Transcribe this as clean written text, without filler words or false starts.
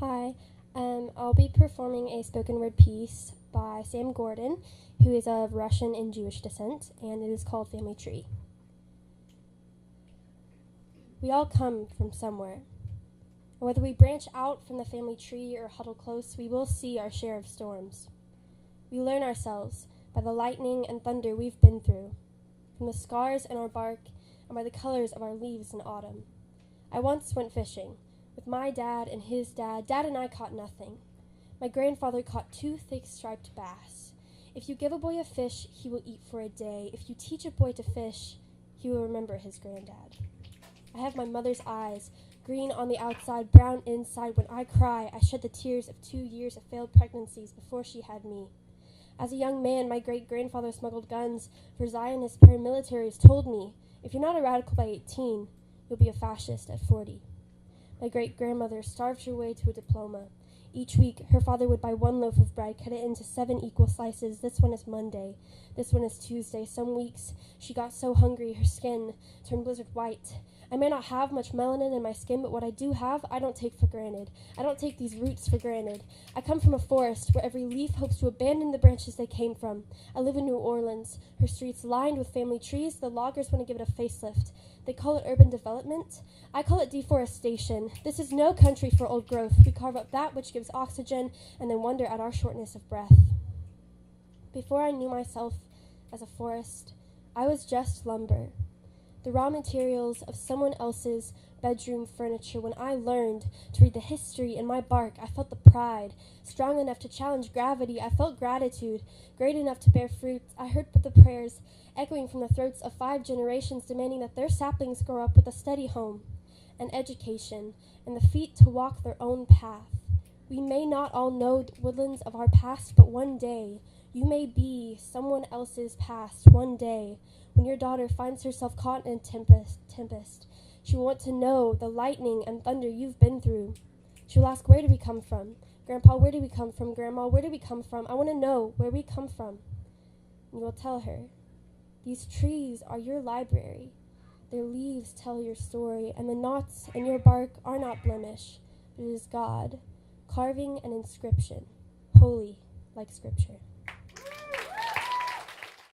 Hi, I'll be performing a spoken word piece by Sam Gordon, who is of Russian and Jewish descent, and it is called Family Tree. We all come from somewhere. And whether we branch out from the family tree or huddle close, we will see our share of storms. We learn ourselves by the lightning and thunder we've been through, from the scars in our bark and by the colors of our leaves in autumn. I once went fishing with my dad and his dad. Dad and I caught nothing. My grandfather caught 2 thick striped bass. If you give a boy a fish, he will eat for a day. If you teach a boy to fish, he will remember his granddad. I have my mother's eyes, green on the outside, brown inside. When I cry, I shed the tears of 2 years of failed pregnancies before she had me. As a young man, my great-grandfather smuggled guns for Zionist paramilitaries, told me, if you're not a radical by 18, you'll be a fascist at 40. My great-grandmother starved her way to a diploma. Each week, her father would buy 1 loaf of bread, cut it into 7 equal slices. This one is Monday. This one is Tuesday. Some weeks, she got so hungry, her skin turned blizzard white. I may not have much melanin in my skin, but what I do have, I don't take for granted. I don't take these roots for granted. I come from a forest where every leaf hopes to abandon the branches they came from. I live in New Orleans, her streets lined with family trees. The loggers want to give it a facelift. They call it urban development. I call it deforestation. This is no country for old growth. We carve up that which gives oxygen and then wonder at our shortness of breath. Before I knew myself as a forest, I was just lumber, the raw materials of someone else's bedroom furniture. When I learned to read the history in my bark, I felt the pride. Strong enough to challenge gravity, I felt gratitude. Great enough to bear fruit, I heard the prayers echoing from the throats of 5 generations, demanding that their saplings grow up with a steady home, an education, and the feet to walk their own path. We may not all know the woodlands of our past, but one day you may be someone else's past. One day, when your daughter finds herself caught in a tempest, she will want to know the lightning and thunder you've been through. She will ask, where did we come from? Grandpa, where did we come from? Grandma, where did we come from? I want to know where we come from. And you will tell her, these trees are your library. Their leaves tell your story, and the knots in your bark are not blemish, but it is God, carving an inscription, holy like Scripture.